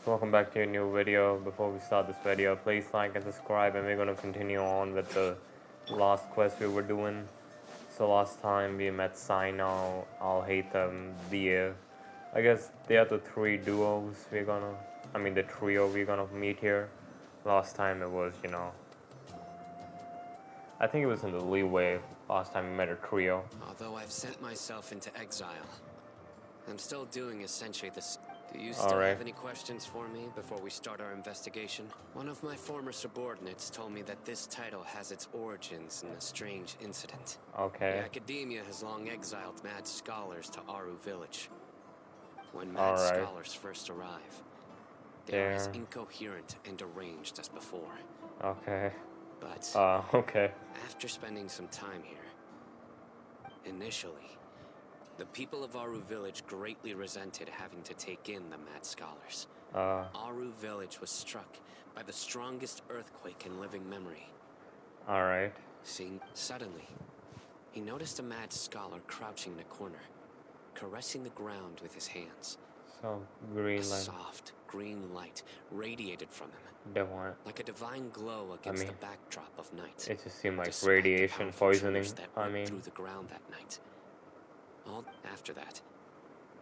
Welcome back to a new video. Before we start this video, please like and subscribe, and we're gonna continue on with the last quest we were doing. So last time we met Sino, Althaitham, Deer. I guess they are the three duos the trio we're gonna meet here. Last time it was, I think it was in the leeway. Last time we met a trio. Although I've sent myself into exile, I'm still doing essentially this. Do you All still right. have any questions for me before we start our investigation? One of my former subordinates told me that this title has its origins in a strange incident. Okay. The Academia has long exiled mad scholars to Aru village. When mad scholars first arrive, they are as incoherent and deranged as before. Okay. But okay. after spending some time here, initially, the people of Aru village greatly resented having to take in the mad scholars. Aru village was struck by the strongest earthquake in living memory. Alright. Suddenly, he noticed a mad scholar crouching in a corner, caressing the ground with his hands. So green light. Soft green light radiated from him. Like a divine glow against the backdrop of night. It just seemed like radiation poisoning. Through the ground that night. After that,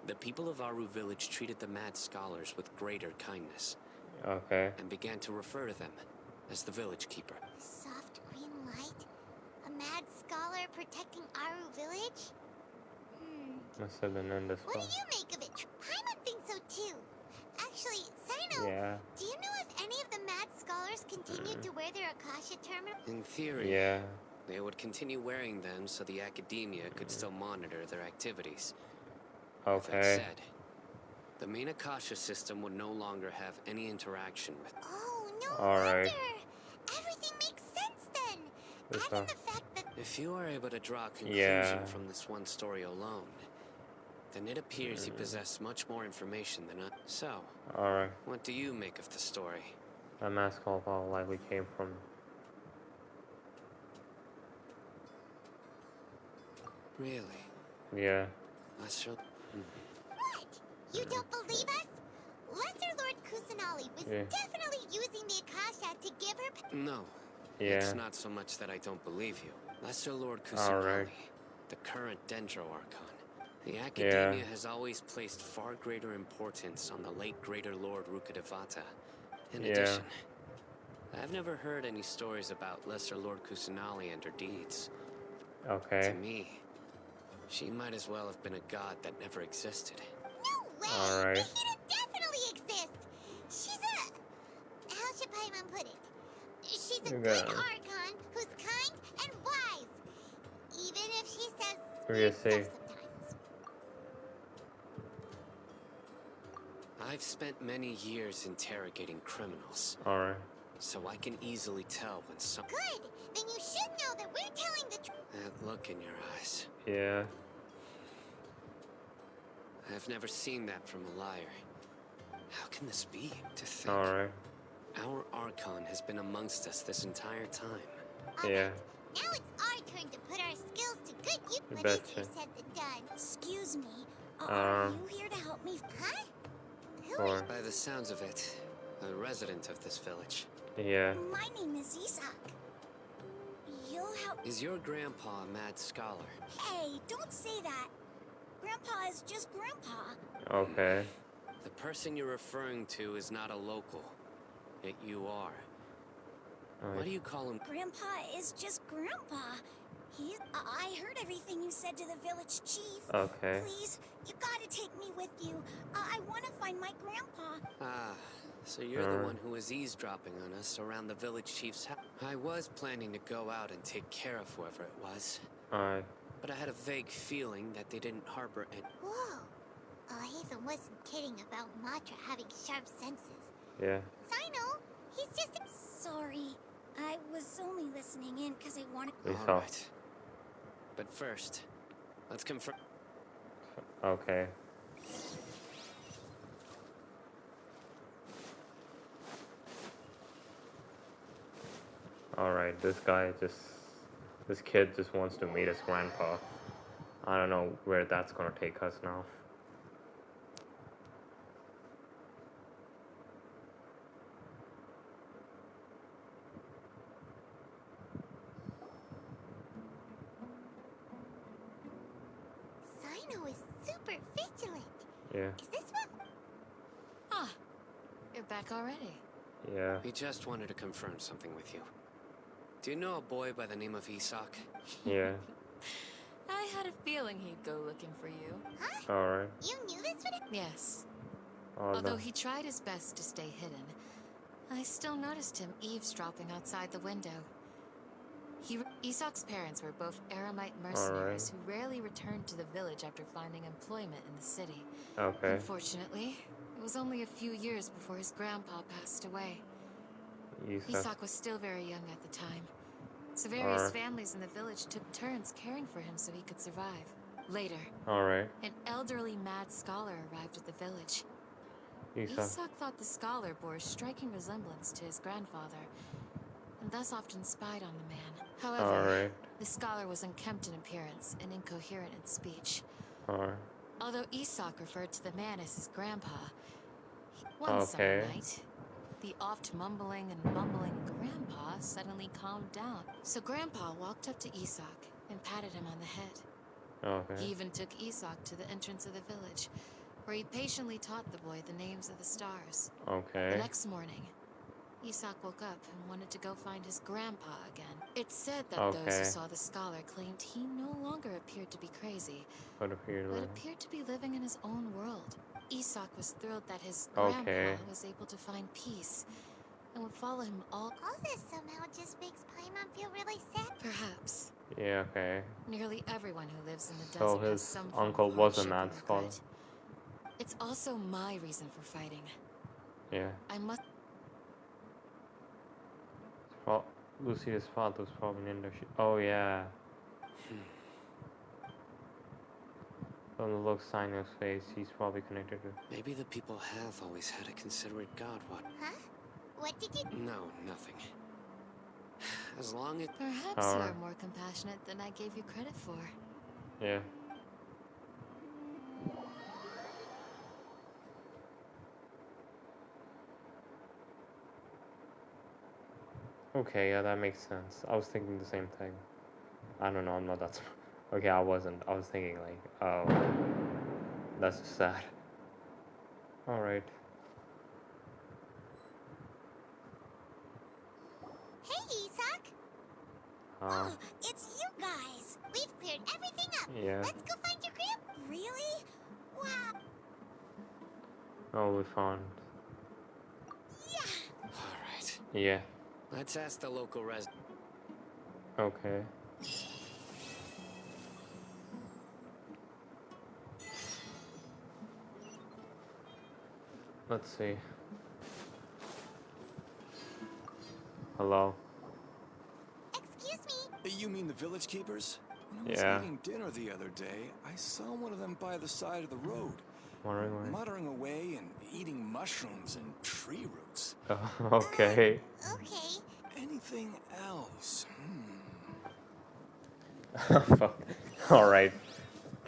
the people of Aru village treated the mad scholars with greater kindness. Okay. And began to refer to them as the village keeper. Soft green light? A mad scholar protecting Aru village? Must have been in this What one. do you make of it? Paimon thinks so too. Actually, Sino, do you know if any of the mad scholars continued to wear their Akasha terminal? In theory, they would continue wearing them so the Academia could still monitor their activities. Okay. That said, the main Akasha system would no longer have any interaction with. Oh, no wonder. Everything makes sense then. Add in the fact that if you are able to draw a conclusion from this one story alone, then it appears you possess much more information than us. So, what do you make of the story? That mask all likely came from. Really? Yeah. What? You don't believe us? Lesser Lord Kusanali was definitely using the Akasha to give her. No. Yeah. It's not so much that I don't believe you. Lesser Lord Kusanali, the current Dendro Archon. The Academia has always placed far greater importance on the late Greater Lord Rukkhadevata. In addition, I've never heard any stories about Lesser Lord Kusanali and her deeds. Okay. To me, she might as well have been a god that never existed. No way! Mahina definitely exists! She's a... How should Paimon put it? She's a good Archon who's kind and wise. Even if she says weird stuff sometimes. I've spent many years interrogating criminals. So I can easily tell when some... Good! Then you should know that we're telling the truth. That look in your eyes. Yeah. I've never seen that from a liar. How can this be? To think Alright. our Archon has been amongst us this entire time. Yeah. Now it's our turn to put our skills to good use. But easier said than done. Excuse me. Are you here to help me? Huh? Who are you? By the sounds of it, a resident of this village. Yeah. My name is Isak. You'll help. Is your grandpa a mad scholar? Hey, don't say that. Grandpa is just Grandpa. Okay. The person you're referring to is not a local. Yet you are. Why do you call him? Grandpa is just Grandpa. I heard everything you said to the village chief. Okay. Please, you gotta take me with you. I want to find my grandpa. Ah, so you're the one who was eavesdropping on us around the village chief's house. I was planning to go out and take care of whoever it was. But I had a vague feeling that they didn't harbor it. Whoa. Althaitham wasn't kidding about Matra having sharp senses. Yeah. Sino, he's just... Sorry. I was only listening in because I wanted... All right. But first, let's confirm... Okay. Alright, this kid just wants to meet his grandpa. I don't know where that's gonna take us now. Sino is super vigilant. Yeah. Is this what? Ah, you're back already. Yeah. We just wanted to confirm something with you. Do you know a boy by the name of Isak? Yeah. I had a feeling he'd go looking for you. Huh? Alright. You knew this would happen? Yes. Oh, Although he tried his best to stay hidden, I still noticed him eavesdropping outside the window. Isak's parents were both Aramite mercenaries who rarely returned to the village after finding employment in the city. Okay. Unfortunately, it was only a few years before his grandpa passed away. Isak was still very young at the time, so various families in the village took turns caring for him so he could survive. Later, an elderly mad scholar arrived at the village. Isak thought the scholar bore a striking resemblance to his grandfather, and thus often spied on the man. However, the scholar was unkempt in appearance and incoherent in speech. Although Isak referred to the man as his grandpa, one summer night, the oft mumbling and bumbling grandpa suddenly calmed down. So grandpa walked up to Isak and patted him on the head. He even took Isak to the entrance of the village, where he patiently taught the boy the names of the stars. The next morning, Isak woke up and wanted to go find his grandpa again. It's said that those who saw the scholar claimed he no longer appeared to be crazy, but appeared to be living in his own world. Isak was thrilled that his grandpa was able to find peace and would follow him all. All this somehow just makes Paimon feel really sad. Perhaps. Yeah, okay. Nearly everyone who lives in the So desert has his some form uncle of was a hardship mad or scholar. regret. It's also my reason for fighting. Yeah. I must. Lucia's father was probably in there. Oh, yeah. From the look sign on his face, he's probably connected to. Maybe the people have always had a considerate god, what? Huh? What did you... No, nothing. As long as... Perhaps you are more compassionate than I gave you credit for. Yeah. Okay, yeah, that makes sense. I was thinking the same thing. I don't know, I'm not that smart. Okay, I wasn't. I was thinking like, oh, that's just sad. Alright. Hey, Isak! Oh, it's you guys! We've cleared everything up! Yeah. Let's go find your grandpa! Really? Wow! Oh, we found. Yeah! Alright. Yeah. Let's ask the local resident. Okay. Let's see. Hello. Excuse me? You mean the village keepers? When I was eating dinner the other day, I saw one of them by the side of the road. Muttering away and eating mushrooms and tree roots. Okay. Okay. Anything else? Fuck. Alright.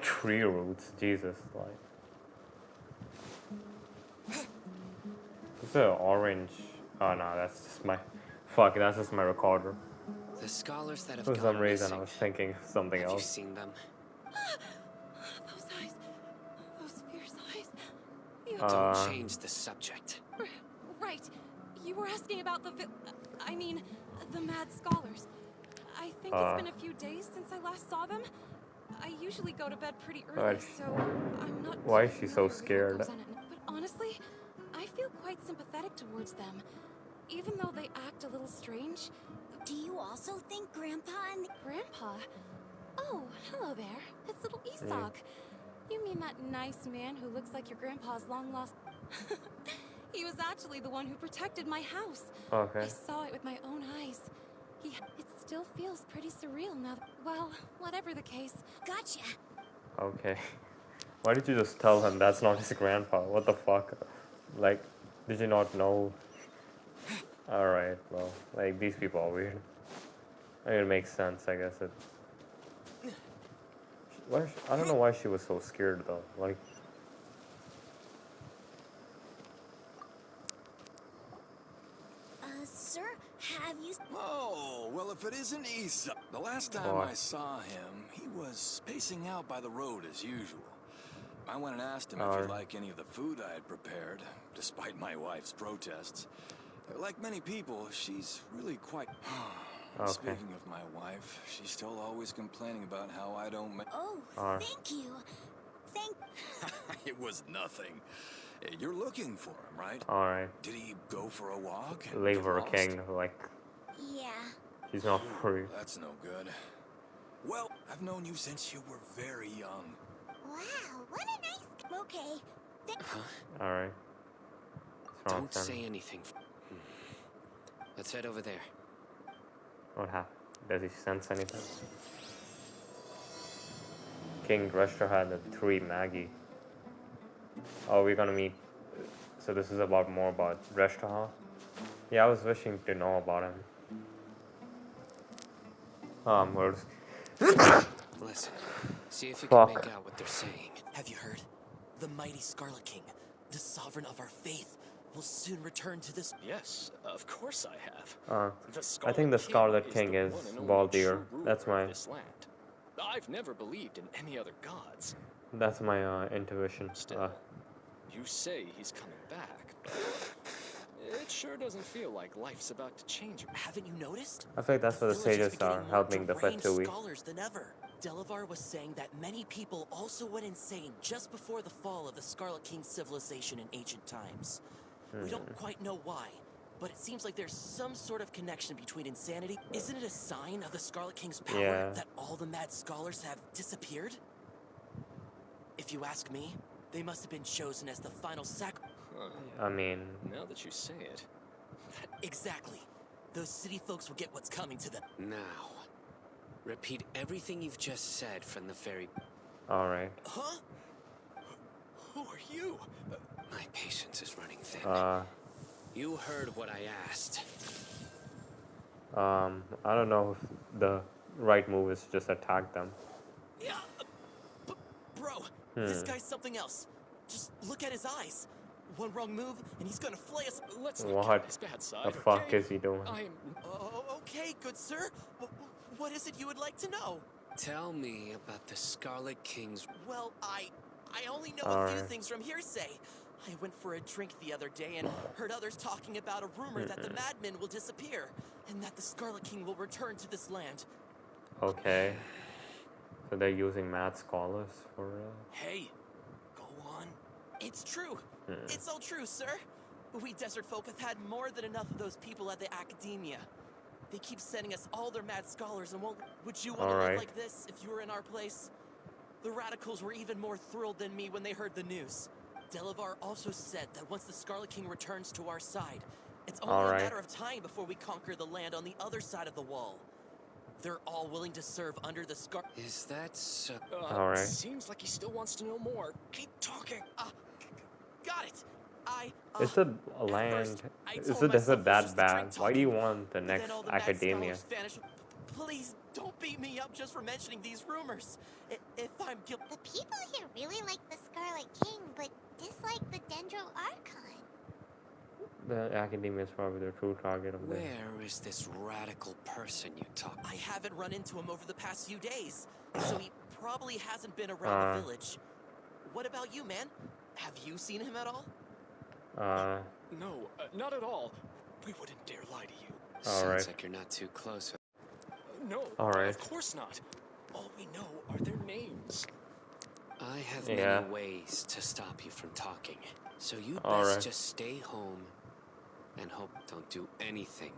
Tree roots, Jesus. Like. Is it orange? Oh no, that's just my. Fuck, that's just my recorder. The scholars that have For some reason, missing. I was thinking of something Have else. you seen them? Those eyes. Those fierce eyes. Don't change the subject. Right. You were asking about the the mad scholars. I think it's been a few days since I last saw them. I usually go to bed pretty early, so I'm not... Why is she so scared? But honestly, I feel quite sympathetic towards them. Even though they act a little strange. Do you also think Grandpa and... Grandpa? Oh, hello there. It's little Isak. You mean that nice man who looks like your grandpa's long-lost... He was actually the one who protected my house. Okay. I saw it with my own eyes. It still feels pretty surreal now. Well, whatever the case. Gotcha. Okay. Why did you just tell him that's not his grandpa? What the fuck? Like, did you not know? Alright, well, like, these people are weird. I mean, it makes sense, I guess. I don't know why she was so scared, though. Like... So sir. Have you... Oh, well, if it isn't Isa. The last time I saw him, he was pacing out by the road as usual. I went and asked him if he'd like any of the food I had prepared, despite my wife's protests. Like many people, she's really quite... Speaking of my wife, she's still always complaining about how I don't make... Oh, thank you. It was nothing. You're looking for him, right? Alright. Did he go for a walk? Leave her king, like... Yeah. She's not free. That's no good. Well, I've known you since you were very young. Wow, what a nice... Okay. Alright. Don't say anything. Let's head over there. What happened? Does he sense anything? King Rusher had the 3 Maggie. Oh, we're gonna meet. So this is more about Restaurant. Yeah, I was wishing to know about him. Words. Listen, see if you can make out what they're saying. Have you heard? The mighty Scarlet King, the sovereign of our faith, will soon return to this. Yes, of course I have. I think the Scarlet King is Baldir. That's my. I've never believed in any other gods. That's my intuition. Still, you say he's coming back, but it sure doesn't feel like life's about to change. Haven't you noticed? I think that's what the sages are helping the Fatui. Scholars than ever. Delavar was saying that many people also went insane just before the fall of the Scarlet King's civilization in ancient times. We don't quite know why, but it seems like there's some sort of connection between insanity. Isn't it a sign of the Scarlet King's power that all the mad scholars have disappeared? If you ask me, they must have been chosen as the final I mean... Now that you say it... Exactly. Those city folks will get what's coming to them. Now, repeat everything you've just said from the very... Alright. Huh? Who are you? My patience is running thin. You heard what I asked. I don't know if the right move is to just attack them. Yeah, bro, this guy's something else. Just look at his eyes. One wrong move, and he's gonna flay us. Let's not get his bad side. The fuck is he doing? Okay, good sir. What is it you would like to know? Tell me about the Scarlet King's... Well, I only know a few things from hearsay. I went for a drink the other day and heard others talking about a rumor that the madmen will disappear and that the Scarlet King will return to this land. Okay. So they're using mad scholars for... Hey, go on. It's true. It's all true, sir. We desert folk have had more than enough of those people at the academia. They keep sending us all their mad scholars and won't... Would you want to live like this if you were in our place? The radicals were even more thrilled than me when they heard the news. Delavar also said that once the Scarlet King returns to our side, it's only a matter of time before we conquer the land on the other side of the wall. They're all willing to serve under the Scar... Is that so? Seems like he still wants to know more. Keep talking. Got it. Is it a land? Is it that bad? Why do you want the next academia? Please don't beat me up just for mentioning these rumors. If I'm guilty. The people here really like the Scarlet King, but dislike the Dendro Archon. The academia is probably the true target of this. Where is this radical person you talk? I haven't run into him over the past few days, so he probably hasn't been around the village. What about you, man? Have you seen him at all? No, not at all. We wouldn't dare lie to you. Sounds like you're not too close. No, of course not. All we know are their names. I have many ways to stop you from talking, so you best just stay home and hope don't do anything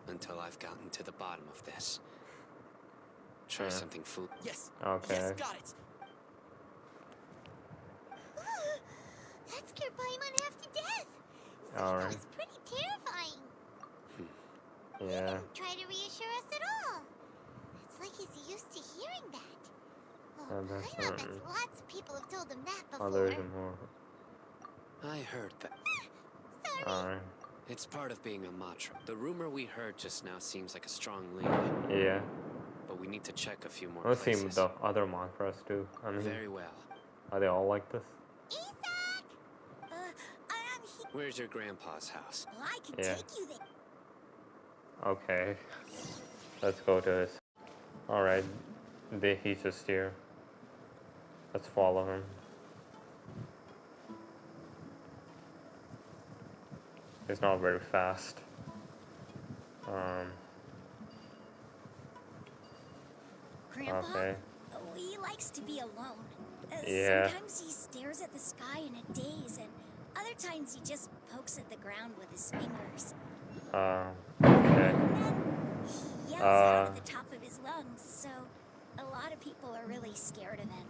until I've gotten to the bottom of this. Try something food. Yes. Okay. Yes, got it. That scared Paimon half to death. Alright. That was pretty terrifying. He didn't try to reassure us at all. It's like he's used to hearing that. Oh, Paimon bets lots of people have told him that before. There's more. I heard that. Sorry. Alright. It's part of being a Matra. The rumor we heard just now seems like a strong lead. Yeah. But we need to check a few more Let's see places. the other mantras too. I mean, Very well. are they all like this? Where's your grandpa's house? Well, I can take you there. Okay. Let's go to this. Alright. He's just here. Let's follow him. He's not very fast. Grandpa, okay. He likes to be alone. Yeah. Sometimes he stares at the sky in a daze, and other times he just pokes at the ground with his fingers. Okay. And then he yells out at the top of his lungs, so a lot of people are really scared of him.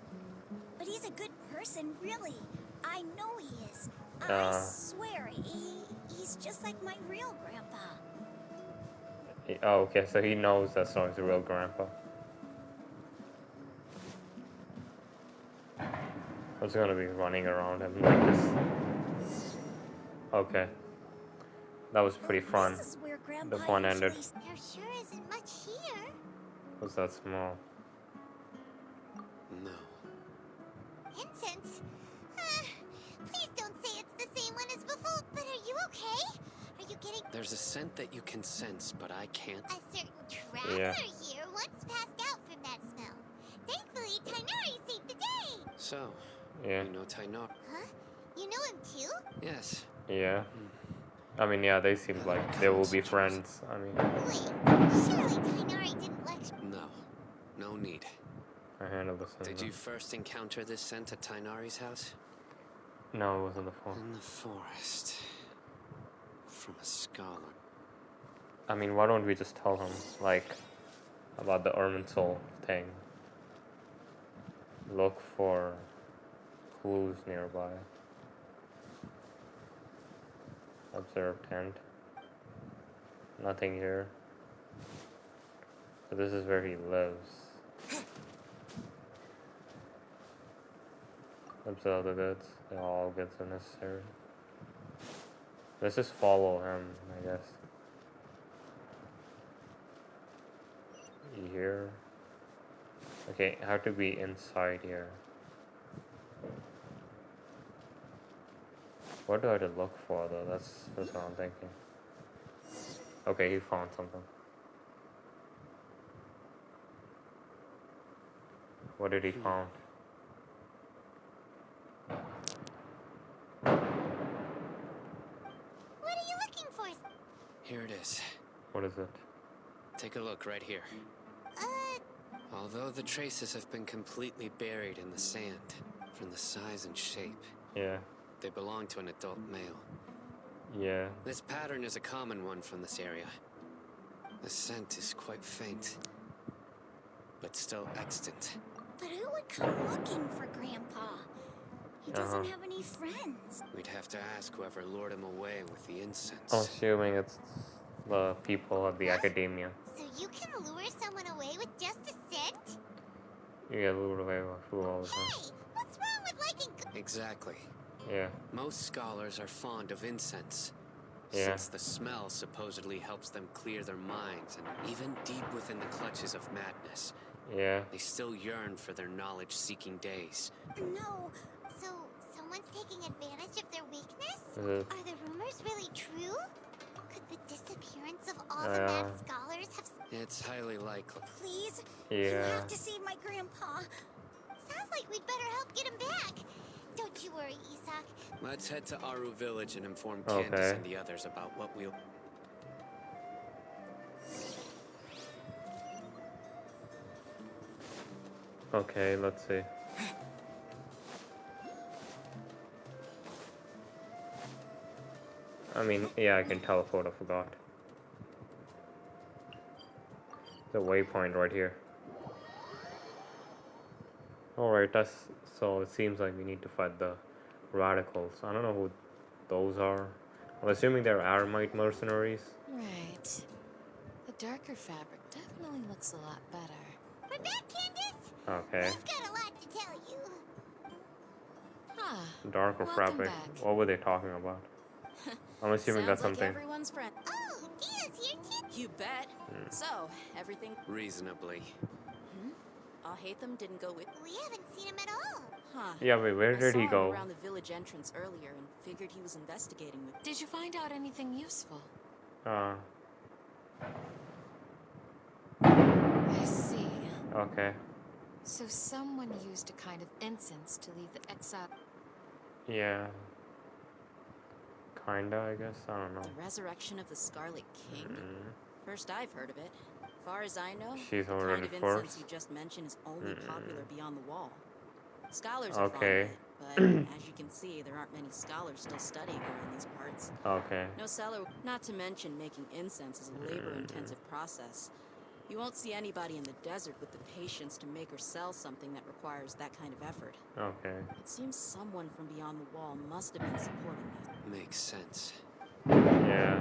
But he's a good person, really. I know he is. I swear, he's just like my real grandpa. Oh, okay, so he knows that's not his real grandpa. I was gonna be running around him like this. Okay. That was pretty fun. This is where The Grandpa fun ended. There sure isn't much here. Was that small? No. Incense? Please don't say it's the same one as before, but are you okay? Are you getting... There's a scent that you can sense, but I can't. A certain traveler here once passed out from that smell. Thankfully, Tainari saved the day. So, Yeah. you know Tainari? Huh? You know him too? Yes. Yeah. I mean, yeah, they seem like they will be friends. I mean, Wait, surely Tainari didn't lecture... No. No need. I handle this. Did you first encounter this scent at Tainari's house? No, it wasn't the phone. In the forest. From a scholar. I mean, why don't we just tell him, like, about the Irminsul thing? Look for clues nearby. Observe tent. Nothing here. So this is where he lives. Observe the goods. All goods are necessary. Let's just follow him, I guess. Here. Okay, have to be inside here. What do I have to look for though? That's what I'm thinking. Okay, he found something. What did he found? What are you looking for? Here it is. What is it? Take a look right here. Although the traces have been completely buried in the sand, from the size and shape, Yeah. they belong to an adult male. Yeah. This pattern is a common one from this area. The scent is quite faint, but still extant. But who would come looking for Grandpa? He doesn't have any friends. We'd have to ask whoever lured him away with the incense. I'm assuming it's the people at the academia. So you can lure someone away with just a scent? You get lured away with who all the time. Hey, what's wrong with liking... Exactly. Yeah. Most scholars are fond of incense, Yeah. since the smell supposedly helps them clear their minds, and even deep within the clutches of madness, Yeah. they still yearn for their knowledge-seeking days. No, So, someone's taking advantage of their weakness? Is it? Are the rumors really true? Could the disappearance of all the mad scholars have... It's highly likely. please. You Yeah. have to save my Grandpa. Sounds like we'd better help get him back. Don't you worry, Isak. Let's head to Aru Village and inform Candace and the others about what we'll... Okay, let's see. I mean, yeah, I can teleport, I forgot. The waypoint right here. Alright, so it seems like we need to fight the radicals. I don't know who those are. I'm assuming they're Aramite mercenaries. Right. The darker fabric definitely looks a lot better. We're back, Candace! Okay. We've got a lot to tell you. Ah, Darker welcome fabric. back. What were they talking about? I'm assuming that's Sounds like something. everyone's friend. Oh, Dia's here too. You bet. So, everything... Reasonably. Althaitham didn't go with... We haven't seen him at all. Huh. Yeah, wait, where did I he saw go? him around the village entrance earlier and figured he was investigating with... Did you find out anything useful? I see. Okay. So someone used a kind of incense to leave the exile. Yeah. Kinda, I guess. I don't know. The resurrection of the Scarlet King? First I've heard of it. Far as I know, She's the already kind of incense first. you just mentioned is only popular beyond the wall. Scholars are fond of Okay. it, but as you can see, there aren't many scholars still studying around these parts. Okay. No cellar, not to mention making incense is a labor-intensive process. You won't see anybody in the desert with the patience to make or sell something that requires that kind of effort. Okay. It seems someone from beyond the wall must have been supporting that. Makes sense. Yeah.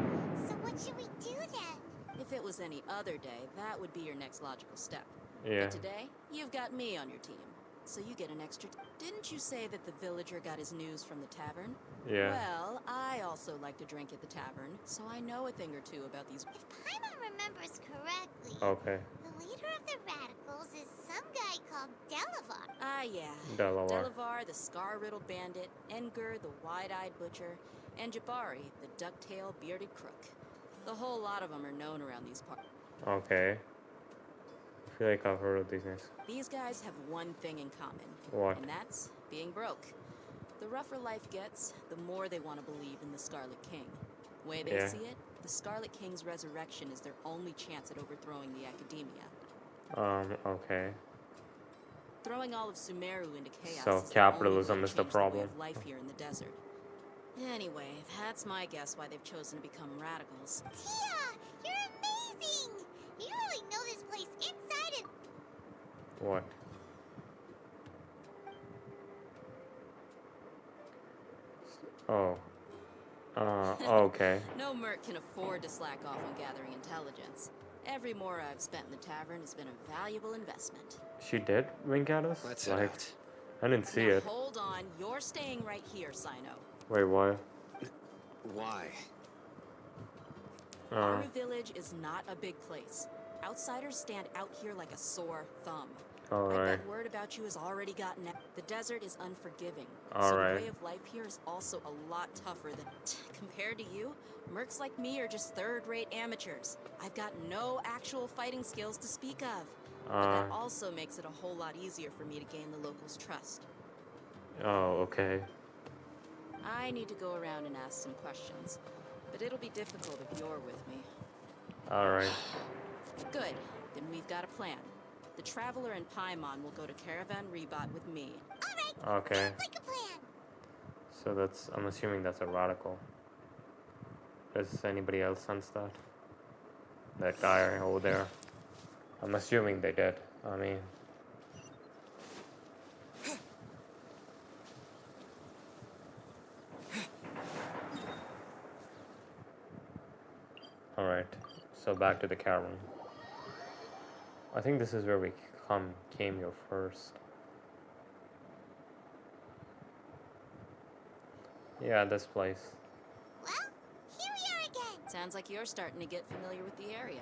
So what should we do then? If it was any other day, that would be your next logical step. Yeah. But today, you've got me on your team. So you get an extra... Didn't you say that the villager got his news from the tavern? Yeah. Well, I also like to drink at the tavern, so I know a thing or two about these... If Paimon remembers correctly, Okay. the leader of the radicals is some guy called Delavar. Ah, yeah. Delavar. Delavar, the scar-riddled bandit, Engur, the wide-eyed butcher, and Jabari, the duck-tailed bearded crook. The whole lot of them are known around these parts. Okay. I feel like I've heard of these names. These guys have one thing in common. What? And that's being broke. The rougher life gets, the more they want to believe in the Scarlet King. Way they see it, the Scarlet King's resurrection is their only chance at overthrowing the Academia. Okay. Throwing all of Sumeru into chaos So is the capitalism only way is to the change way problem. of life here in the desert. Anyway, that's my guess why they've chosen to become radicals. Tia, you're amazing! You really know this place inside and... What? Oh. Okay. No merc can afford to slack off on gathering intelligence. Every mora I've spent in the tavern has been a valuable investment. She did wink at us? Let's like, head out. I didn't see Now it. hold on, you're staying right here, Sino. Wait, what? Why? Our village is not a big place. Outsiders stand out here like a sore thumb. I Alright. bet word about you has already gotten out. The desert is unforgiving. So Alright. the way of life here is also a lot tougher than... Compared to you, mercs like me are just third-rate amateurs. I've got no actual fighting skills to speak of. But that also makes it a whole lot easier for me to gain the locals' trust. Oh, okay. I need to go around and ask some questions. But it'll be difficult if you're with me. Alright. Good. Then we've got a plan. The Traveler and Paimon will go to Caravan Rebot with me. Alright, Okay. sounds like a plan. So that's, I'm assuming that's a radical. Does anybody else sense that? That guy over there? I'm assuming they did. I mean... Alright, so back to the caravan. I think this is where we came here first. Yeah, this place. Well, here we are again. Sounds like you're starting to get familiar with the area.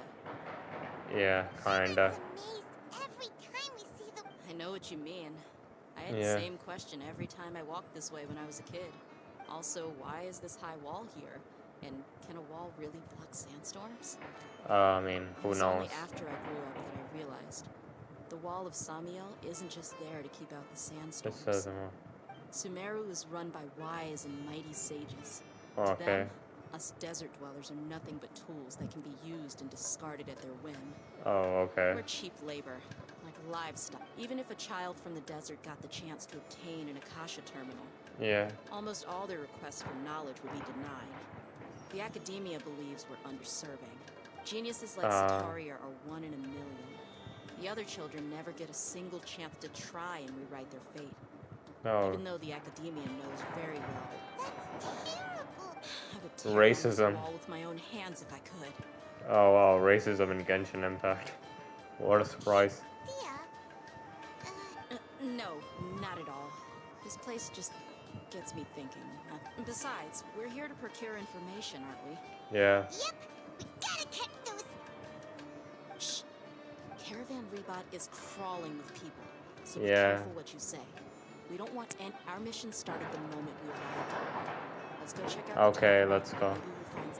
Yeah, kinda. I'm amazed every time we see the... I know what you mean. I had Yeah. the same question every time I walked this way when I was a kid. Also, why is this high wall here? And can a wall really block sandstorms? I mean, It who was knows? only after I grew up that I realized. The wall of Samiel isn't just there to keep out the It sandstorms. says, Sumeru is run by wise and mighty sages. To okay. them, us desert dwellers are nothing but tools that can be used and discarded at their whim. Oh, okay. We're cheap labor, like livestock. Even if a child from the desert got the chance to obtain an Akasha terminal, Yeah. almost all their requests for knowledge would be denied. The Academia believes we're underserving. Geniuses like Sataria are 1 in a million. The other children never get a single chance to try and rewrite their fate. Oh, Even though the Academia knows very well that That's terrible. I would tear down this Racism. wall with my own hands if I could. oh wow, racism in Genshin Impact. What a surprise. Tia, No, not at all. This place just gets me thinking. Besides, we're here to procure information, aren't we? Yeah. yep, we gotta catch those... Shh. Caravan Rebot is crawling with people, so be Yeah. careful what you say. We don't want our mission started the moment we arrived here. Let's go check out the Okay, tavern. let's go. Maybe we'll find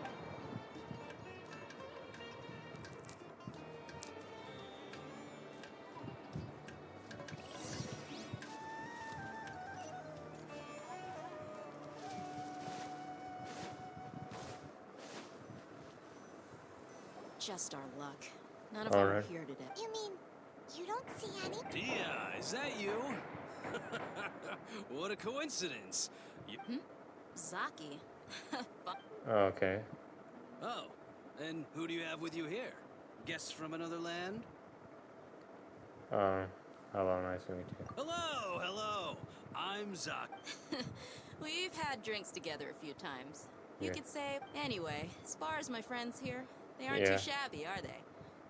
just our luck. None of them are here today. You mean you don't see any? Dia, is that you? What a coincidence. Zaki. Okay. Oh, and who do you have with you here? Guests from another land? Hello, nice to meet you. Hello, hello. I'm Zaki. We've had drinks together a few times. You Yeah. could say, anyway, as far as my friends here, they aren't too shabby, are they?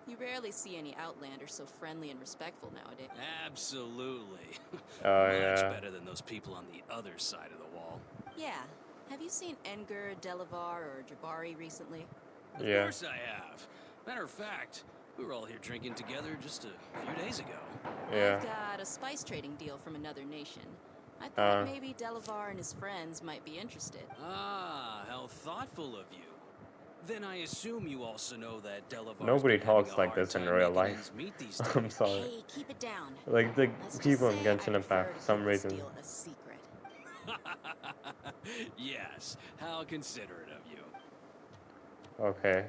You rarely see any Outlanders so friendly and respectful nowadays. Absolutely. Oh, Much yeah. better than those people on the other side of the wall. Yeah. Have you seen Edgar, Delavar, or Jabari recently? Of course I have. Matter of fact, we were all here drinking together just a few days ago. I've got a spice trading deal from another nation. I thought maybe Delavar and his friends might be interested. Ah, how thoughtful of you. Then I assume you also know that Delavar. Nobody talks like this in real life. I'm sorry. Hey, keep it down. Like the Let's people just in say I Genshin prefer Impact, to for some keep this reason. deal a secret. Yes, how considerate of you. Okay.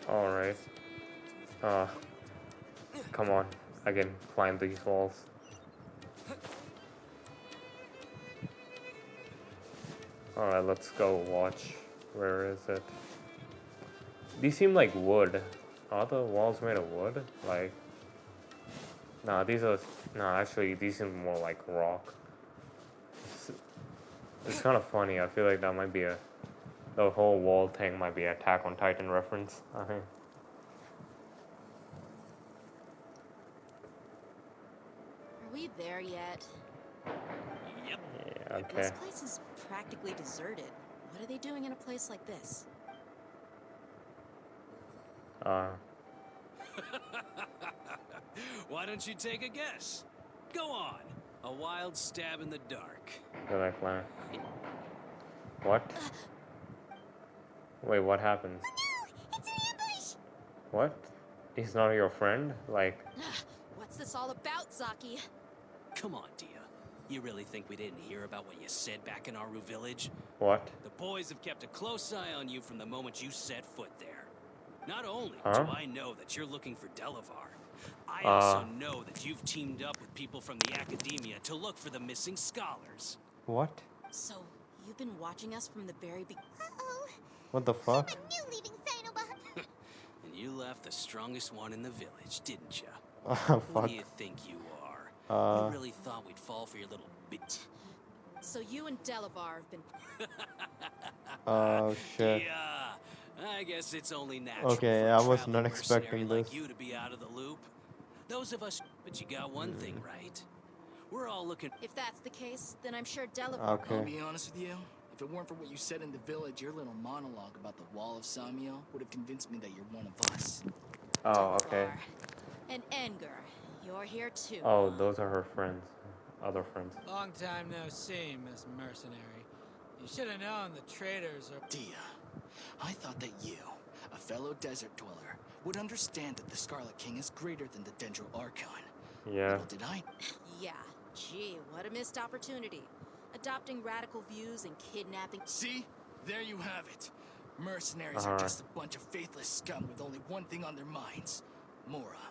Alright. Come on. I can climb these walls. Alright, let's go watch. Where is it? These seem like wood. Are the walls made of wood? Like... Nah, these are... Nah, actually, these seem more like rock. It's kind of funny. I feel like that might be a... The whole wall thing might be an Attack on Titan reference, I think. Are we there yet? Yep. Yeah, okay. This place is practically deserted. What are they doing in a place like this? Why don't you take a guess? Go on. A wild stab in the dark. Did I climb? What? Wait, what happened? No, it's an ambush. What? He's not your friend? Like... What's this all about, Zaki? Come on, Dia. You really think we didn't hear about what you said back in Aru village? What? The boys have kept a close eye on you from the moment you set foot there. Not only do I know that you're looking for Delavar, I also know that you've teamed up with people from the academia to look for the missing scholars. What? So, you've been watching us from the very beginning? Uh-oh. What the fuck? I'm a new leaving Sainoba. And you left the strongest one in the village, didn't you? Oh, Who fuck. do you think you are? You really thought we'd fall for your little bit? So you and Delavar have been... Oh, shit. Yeah, I guess it's only natural. Okay, for a I was traveling not expecting mercenary this. like you to be out of the loop. Those of us, but you got one thing right. We're all looking. If that's the case, then I'm sure Delavar... Okay. I'll be honest with you. If it weren't for what you said in the village, your little monologue about the Wall of Samio would have convinced me that you're one of us. Oh, okay. And Edgar, you're here too. Oh, those are her friends. Other friends. Long time no see, Miss Mercenary. You should have known the traders are... Dia, I thought that you, a fellow desert dweller, would understand that the Scarlet King is greater than the Dendro Archon. Yeah. Little did I... Yeah, gee, what a missed opportunity. Adopting radical views and kidnapping... See? There you have it. Mercenaries are just a bunch of faithless scum with only one thing on their minds. Mora.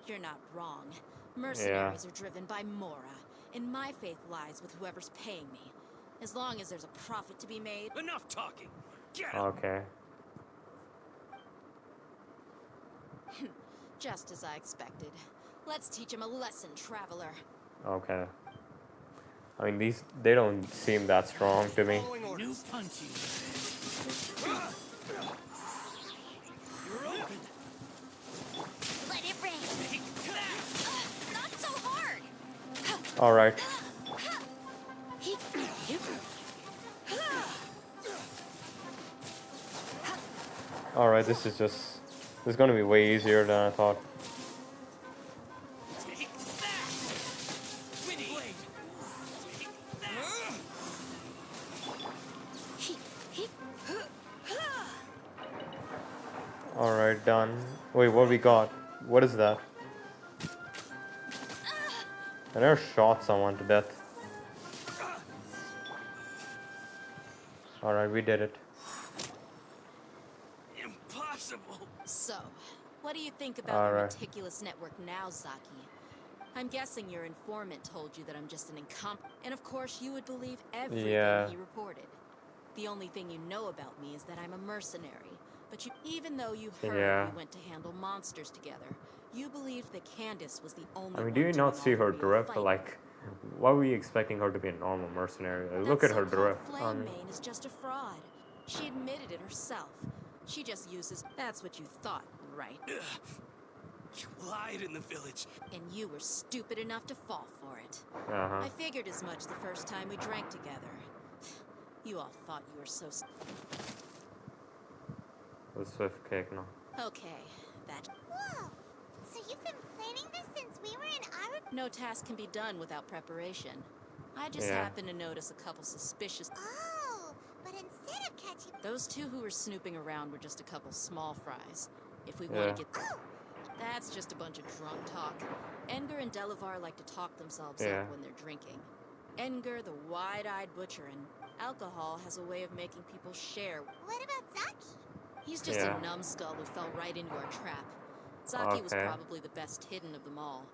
You're not wrong. Mercenaries are driven by Mora, and my faith lies with whoever's paying me. As long as there's a profit to be made... Enough talking! Get out! Okay. Just as I expected. Let's teach him a lesson, traveler. Okay. I mean, these, they don't seem that strong to me. New punching. You're open! Let it rain. Not so hard. Alright. Alright, this is gonna be way easier than I thought. Alright, done. Wait, what we got? What is that? I never shot someone to death. Alright, we did it. Impossible! So, what do you think about your meticulous network now, Zaki? I'm guessing your informant told you that I'm just an and of course you would believe everything he reported. The only thing you know about me is that I'm a mercenary. But even though you heard we went to handle monsters together, you believed that Candace was the only one. I mean, do you not see her drift? Like, why were you expecting her to be a normal mercenary? Like, look at her drift. Flame Mane is just a fraud. She admitted it herself. She just uses. That's what you thought, right? You lied in the village. And you were stupid enough to fall for it. I figured as much the first time we drank together. You all thought you were so. The swift cake, no. Okay, that. Whoa! So you've been planning this since we were in our. No task can be done without preparation. I just happened to notice a couple suspicious. Oh, but instead of catching. Those two who were snooping around were just a couple small fries. If we want to get. That's just a bunch of drunk talk. Edgar and Delavar like to talk themselves up when they're drinking. Edgar, the wide-eyed butcher, and alcohol has a way of making people share. What about Zaki? He's just a numbskull who fell right into our trap. Zaki was probably the best hidden of them all.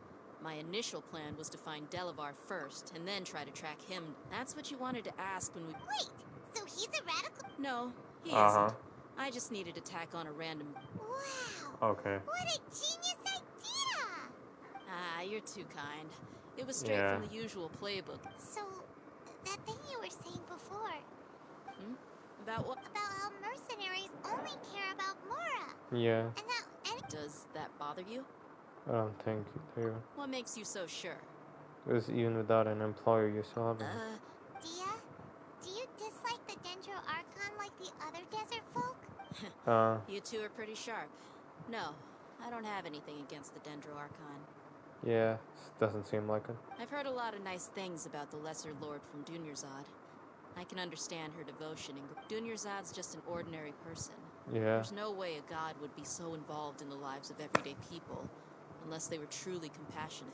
My initial plan was to find Delavar first, and then try to track him. That's what you wanted to ask when we... Wait, so he's a radical? No, he isn't. I just needed to tack on a random... Wow! Okay. What a genius idea! Ah, you're too kind. It was straight from the usual playbook. So, that thing you were saying before... About what? About how mercenaries only care about Mora. Yeah. And that... Does that bother you? I don't think you. What makes you so sure? Because even without an employer, you still have Dia? Do you dislike the Dendro Archon like the other desert folk? You two are pretty sharp. No, I don't have anything against the Dendro Archon. Yeah, doesn't seem like it. I've heard a lot of nice things about the Lesser Lord from Dunyarzad. I can understand her devotion, and Dunyarzad's just an ordinary person. Yeah. There's no way a god would be so involved in the lives of everyday people, unless they were truly compassionate.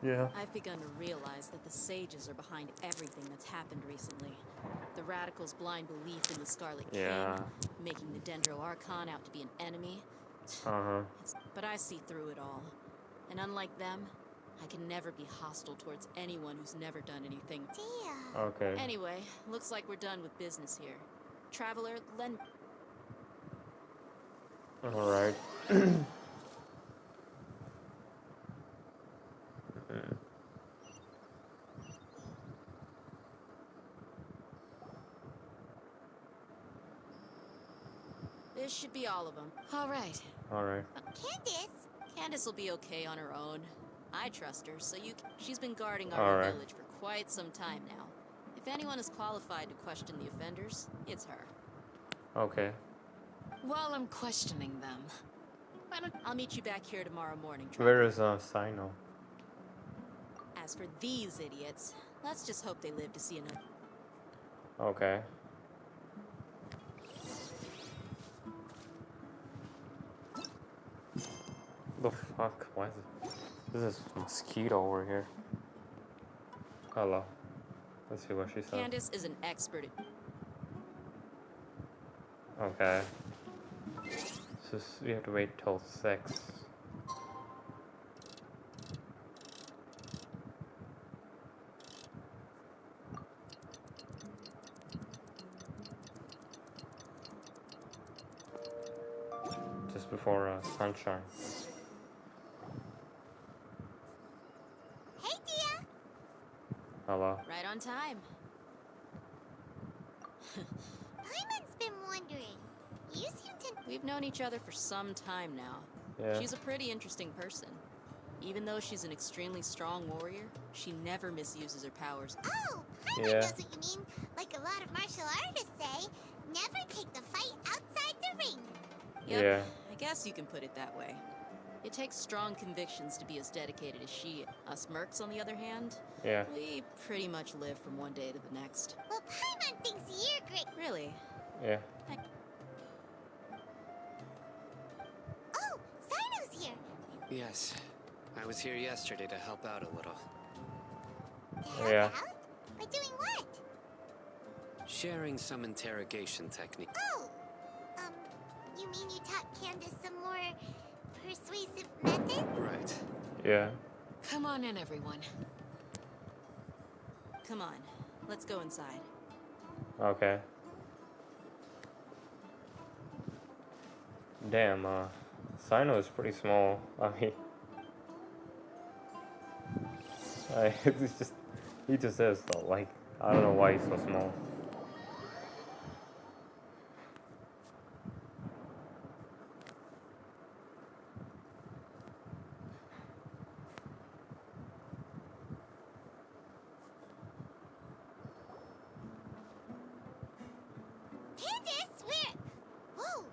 Yeah. I've begun to realize that the sages are behind everything that's happened recently. The radicals' blind belief in the Scarlet King, making the Dendro Archon out to be an enemy. But I see through it all. And unlike them, I can never be hostile towards anyone who's never done anything. Okay. Anyway, looks like we're done with business here. Traveler, lend... Alright. This should be all of them. Alright. Alright. Candace? Candace will be okay on her own. I trust her, so she's been guarding our village for quite some time now. If anyone is qualified to question the offenders, it's her. Okay. While I'm questioning them, I'll meet you back here tomorrow morning. Where is Sino? As for these idiots, let's just hope they live to see another. Okay. The fuck? Why is it? This is a mosquito over here. Hello. Let's see what she said. Candace is an expert at... Okay. So we have to wait till 6. Just before sunshine. Hey, Dia! Hello. Right on time. Paimon's been wondering. You seem to... We've known each other for some time now. Yeah. She's a pretty interesting person. Even though she's an extremely strong warrior, she never misuses her powers. Oh, Paimon knows what you mean. Like a lot of martial artists say, never take the fight outside the ring. Yep, I guess you can put it that way. It takes strong convictions to be as dedicated as she. Us mercs, on the other hand, we pretty much live from one day to the next. Well, Paimon thinks you're great. Really? Yeah. Oh, Sino's here. Yes. I was here yesterday to help out a little. Yeah. By doing what? Sharing some interrogation technique. Oh! You mean you taught Candace some more persuasive methods? Right. Yeah. Come on in, everyone. Come on, let's go inside. Okay. Damn, Sino is pretty small. I mean, it's just, he just is though. Like, I don't know why he's so small. Candace, where? Whoa,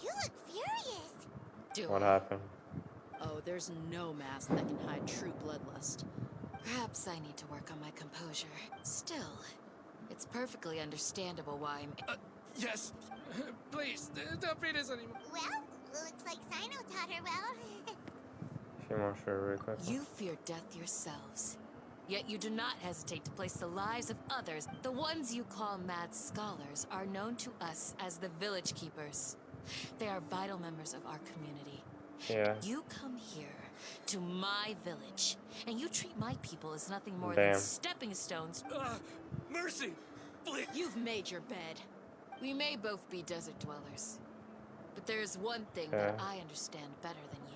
you look furious. What happened? Oh, there's no mask that can hide true bloodlust. Perhaps I need to work on my composure. Still, it's perfectly understandable why I'm... Yes. Please, don't beat us anymore. Well, looks like Sino taught her well. She wants to real quick. You fear death yourselves. Yet you do not hesitate to place the lives of others. The ones you call mad scholars are known to us as the village keepers. They are vital members of our community. Yeah. You come here to my village, and you treat my people as nothing more Damn. than stepping stones. Mercy! Please! You've made your bed. We may both be desert dwellers, but there is one thing that I understand better than you.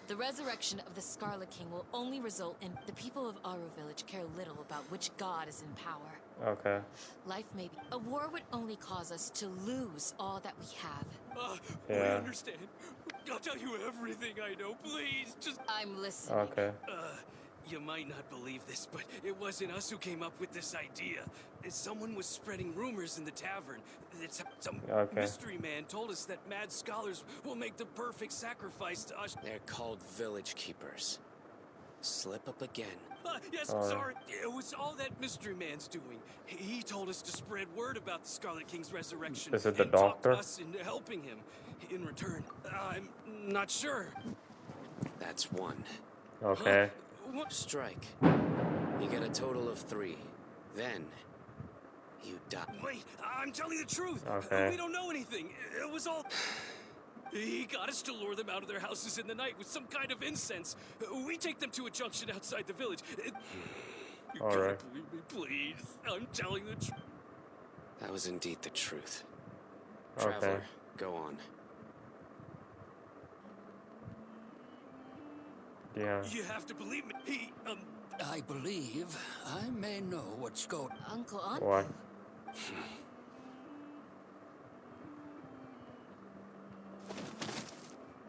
The resurrection of the Scarlet King will only result in the people of Aru village care little about which god is in power. Okay. Life may be. A war would only cause us to lose all that we have. We understand. I'll tell you everything I know, please. Just. I'm listening. Okay. You might not believe this, but it wasn't us who came up with this idea. Someone was spreading rumors in the tavern. Some mystery man told us that mad scholars will make the perfect sacrifice to us. They're called village keepers. Slip up again. Yes, sorry. It was all that mystery man's doing. He told us to spread word about the Scarlet King's resurrection. Is it the and talk doctor? us into helping him. In return, I'm not sure. That's one. Okay. Strike. You get a total of 3. Then, you die. Wait, I'm telling the truth. Okay. We don't know anything. It was all... He got us to lure them out of their houses in the night with some kind of incense. We take them to a junction outside the village. You All gotta right. believe me, please. I'm telling the truth. That was indeed the truth. Okay. Traveler, go on. Yeah. You have to believe me. I believe I may know what's going on. Uncle. What?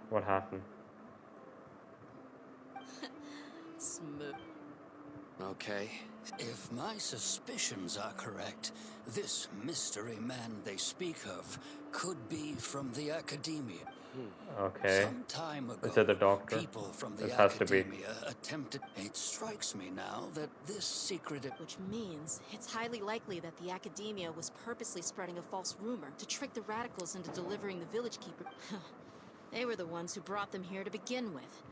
What happened? Smooth. Okay. If my suspicions are correct, this mystery man they speak of could be from the academia. Okay. Some time ago, Is it the doctor? people from the This has to be. academia attempted. It strikes me now that this secret. Which means it's highly likely that the academia was purposely spreading a false rumor to trick the radicals into delivering the village keeper. They were the ones who brought them here to begin with.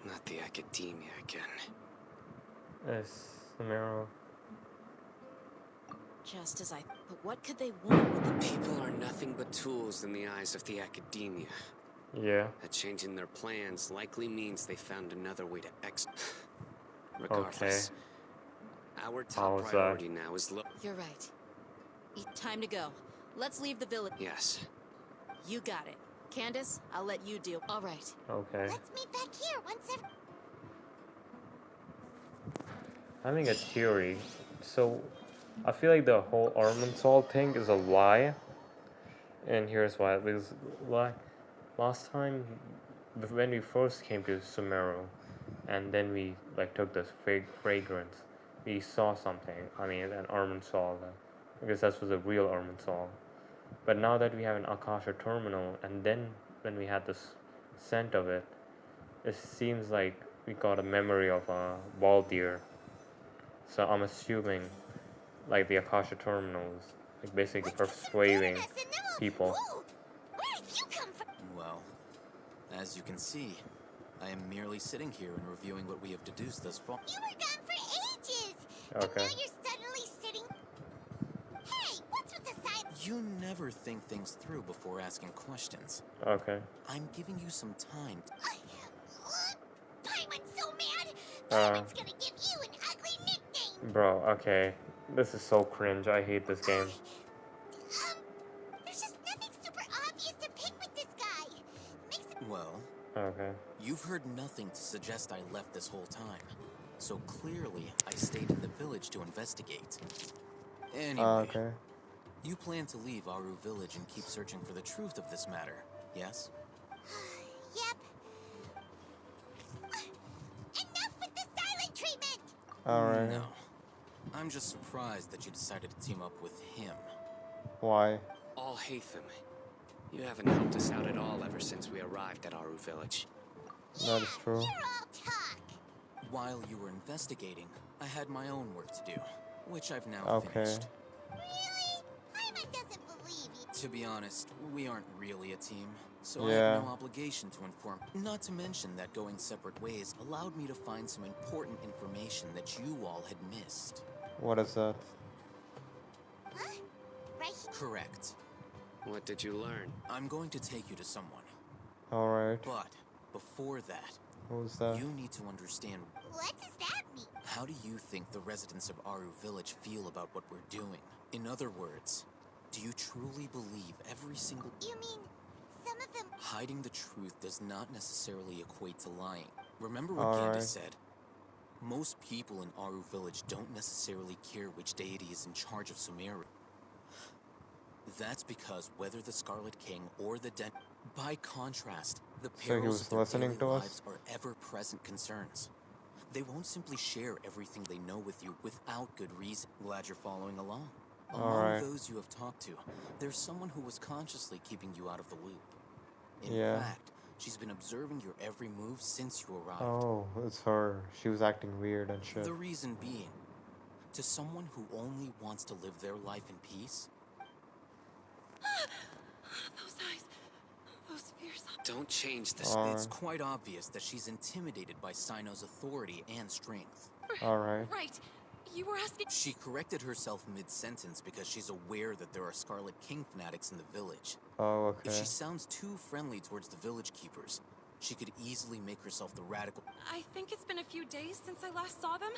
Not the academia again. Is Samara? Just as I... But what could they want with them? People are nothing but tools in the eyes of the academia. Yeah. A change in their plans likely means they found another way to Regardless, our top priority now is You're right. Time to go. Let's leave the village. Yes. You got it. Candace, I'll let you deal. All right. Okay. Let's meet back here once Having a theory. So, I feel like the whole Armansol thing is a lie. And here's why. Because last time, when we first came to Sumeru, and then we like took this fragrance, we saw something. I mean, an Armansol. Because that was a real Armansol. But now that we have an Akasha terminal, and then when we had this scent of it, it seems like we got a memory of a Baldir. So I'm assuming, like, the Akasha terminal is like basically persuading people. Where did you come from? Well, as you can see, I am merely sitting here and reviewing what we have deduced thus far. You were gone for ages! Okay. And now you're suddenly sitting... Hey, what's with the side... You never think things through before asking questions. Okay. I'm giving you some time. Paimon's so mad! Paimon's gonna give you an ugly nickname! Bro, okay. This is so cringe. I hate this game. There's just nothing super obvious to pick with this guy. Makes it... Well, okay. You've heard nothing to suggest I left this whole time. So clearly, I stayed in the village to investigate. Anyway, okay. You plan to leave Aru village and keep searching for the truth of this matter, yes? Yep. Enough with the silent treatment! Alright. No. I'm just surprised that you decided to team up with him. Why? Althaitham, you haven't helped us out at all ever since we arrived at Aru village. That is true. You're all talk. While you were investigating, I had my own work to do, which I've now finished. Really? Paimon doesn't believe you. To be honest, we aren't really a team, so I Yeah. have no obligation to inform. Not to mention that going separate ways allowed me to find some important information that you all had missed. What is that? Huh? Right? Correct. What did you learn? I'm going to take you to someone. Alright. But before that, Who's that? you need to understand. What does that mean? How do you think the residents of Aru village feel about what we're doing? In other words, do you truly believe every single... You mean, some of them... Hiding the truth does not necessarily equate to lying. Remember what Ganda said? Most people in Aru village don't necessarily care which deity is in charge of Sumeru. That's because whether the Scarlet King or the by contrast, the perils of their daily lives are ever-present concerns. They won't simply share everything they know with you without good reason. Glad you're following along. Among those you have talked to, there's someone who was consciously keeping you out of the loop. In fact, she's been observing your every move since you arrived. Oh, it's her. She was acting weird and shit. The reason being, to someone who only wants to live their life in peace... Those eyes, those fierce eyes. Don't change this. It's quite obvious that she's intimidated by Sino's authority and strength. Alright. Right. You were asking... She corrected herself mid-sentence because she's aware that there are Scarlet King fanatics in the village. Oh, okay. If she sounds too friendly towards the village keepers, she could easily make herself the radical... I think it's been a few days since I last saw them.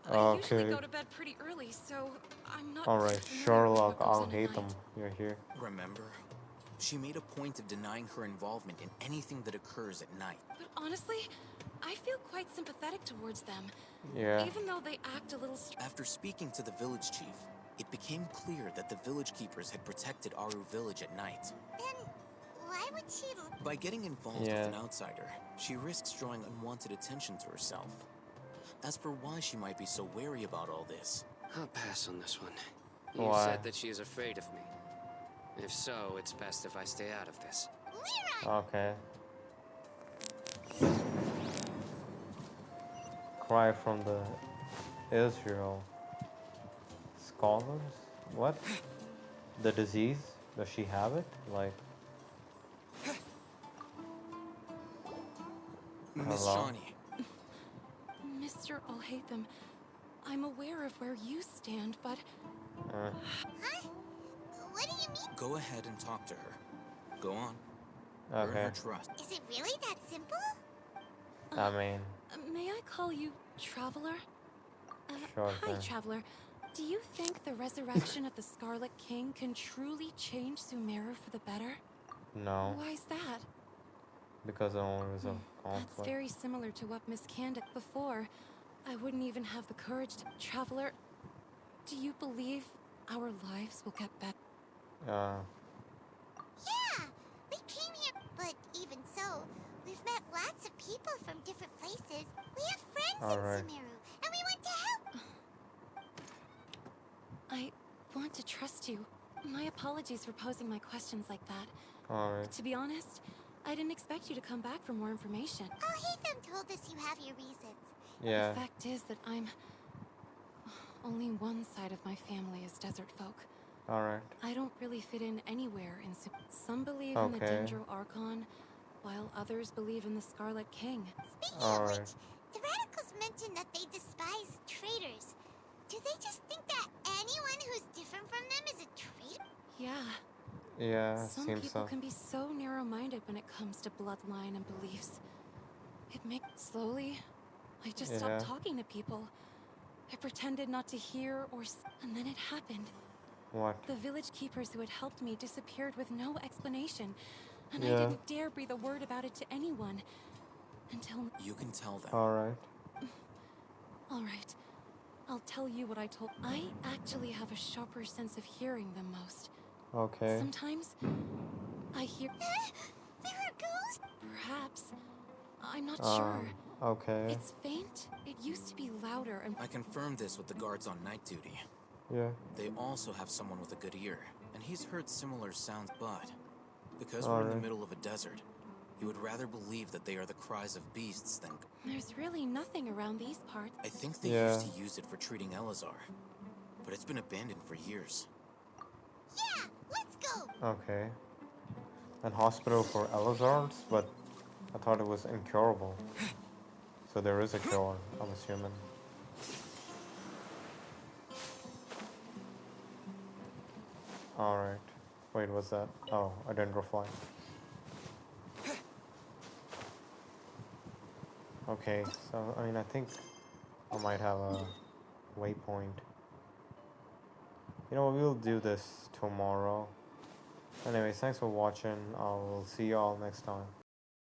Okay. I usually go to bed pretty early, so I'm not... Alright, Sherlock, Althaitham, you're here. Remember? She made a point of denying her involvement in anything that occurs at night. But honestly, I feel quite sympathetic towards them. Yeah. Even though they act a little... After speaking to the village chief, it became clear that the village keepers had protected Aru village at night. Then, why would she... By getting involved with an outsider, she risks drawing unwanted attention to herself. As for why she might be so wary about all this... I'll pass on this one. You said that she is afraid of me. If so, it's best if I stay out of this. Okay. Cry from the Israel scholars? What? The disease? Does she have it? Like... Miss Shawnee. Mr. Althaitham, I'm aware of where you stand, but... Huh? What do you mean? Go ahead and talk to her. Go on. Okay. Earn her trust. Is it really that simple? I mean... May I call you Traveler? Sure Hi, thing. Traveler. Do you think the resurrection of the Scarlet King can truly change Sumeru for the better? No. Why is that? Because there was a conflict. That's very similar to what Miss Candid before. I wouldn't even have the courage to... Traveler, do you believe our lives will get better? Yeah, we came here, but even so, we've met lots of people from different places. We have friends in Sumeru, and we want to help. I want to trust you. My apologies for posing my questions like that. Alright. To be honest, I didn't expect you to come back for more information. Althaitham told us you have your reasons. Yeah. The fact is that only one side of my family is desert folk. Alright. I don't really fit in anywhere in some believe in the Dendro Archon, while others believe in the Scarlet King. Speaking of which, the radicals mentioned that they despise traitors. Do they just think that anyone who's different from them is a traitor? Yeah. Yeah, Some seems people so. can be so narrow-minded when it comes to bloodline and beliefs. Slowly, I just stopped talking to people. I pretended not to hear and then it happened. What? The village keepers who had helped me disappeared with no explanation, and I didn't dare breathe a word about it to anyone until... You can tell them. Alright. Alright. I'll tell you what I told... I actually have a sharper sense of hearing than most. Okay. Sometimes, I hear... There are ghosts? Perhaps. I'm not sure. Okay. It's faint. It used to be louder and... I confirmed this with the guards on night duty. Yeah. They also have someone with a good ear, and he's heard similar sounds, but because we're in the middle of a desert, he would rather believe that they are the cries of beasts than... There's really nothing around these parts. I think they used to use it for treating Elazar, but it's been abandoned for years. Yeah, let's go! Okay. An hospital for Elazars, but I thought it was incurable. So there is a cure, I'm assuming. Alright. Wait, what's that? Oh, a dendrofly. Okay, so, I mean, I think I might have a waypoint. You know what, we'll do this tomorrow. Anyways, thanks for watching. I will see you all next time.